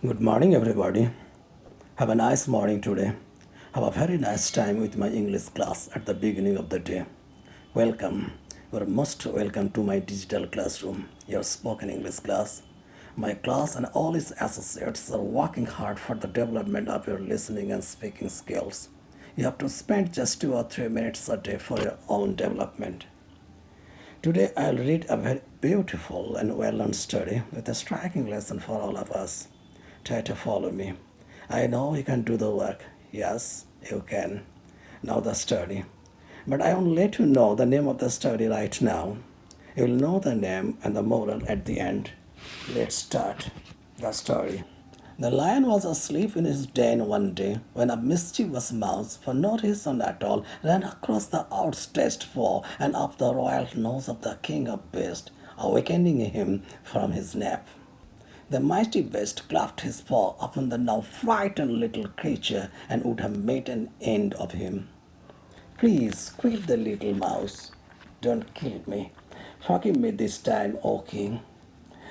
Good morning, everybody. Have a nice morning today. Have a very nice time with my English class at the beginning of the day. Welcome. You are most welcome to my digital classroom, your spoken English class. My class and all its associates are working hard for the development of your listening and speaking skills. You have to spend just 2 or 3 minutes a day for your own development. Today I'll read a very beautiful and well-known story with a striking lesson for all of us. Try to follow me. I know you can do the work. Yes, you can. Now the story. But I won't let you know the name of the story right now. You'll know the name and the moral at the end. Let's start the story. The lion was asleep in his den one day when a mischievous mouse, for no reason at all, ran across the outstretched paw and up the royal nose of the king of beasts, awakening him from his nap. The mighty beast clapped his paw upon the now frightened little creature and would have made an end of him. Please, squeaked the little mouse. Don't kill me. Forgive me this time, O king.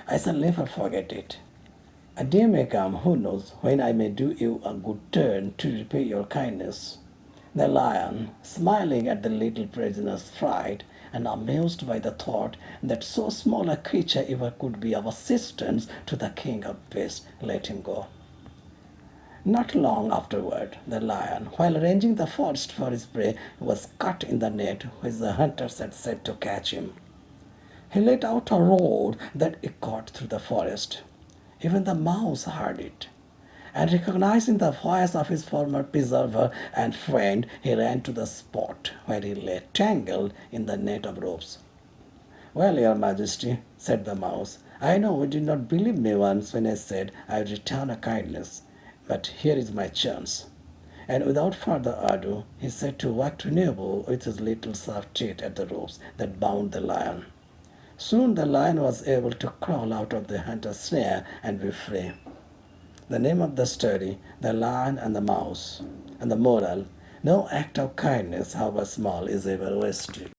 I shall never forget it. A day may come, who knows, when I may do you a good turn to repay your kindness. The lion, smiling at the little prisoner's fright, and amused by the thought that so small a creature ever could be of assistance to the king of beasts, let him go. Not long afterward, the lion, while ranging the forest for his prey, was caught in the net which the hunters had set to catch him. He let out a roar that echoed through the forest. Even the mouse heard it. And recognizing the voice of his former preserver and friend, he ran to the spot where he lay tangled in the net of ropes. Well, your majesty, said the mouse, I know you did not believe me once when I said I would return a kindness, but here is my chance. And without further ado, he set to work to nibble with his little soft teeth at the ropes that bound the lion. Soon the lion was able to crawl out of the hunter's snare and be free. The name of the story, The Lion and the Mouse, and the moral, no act of kindness, however small, is ever wasted.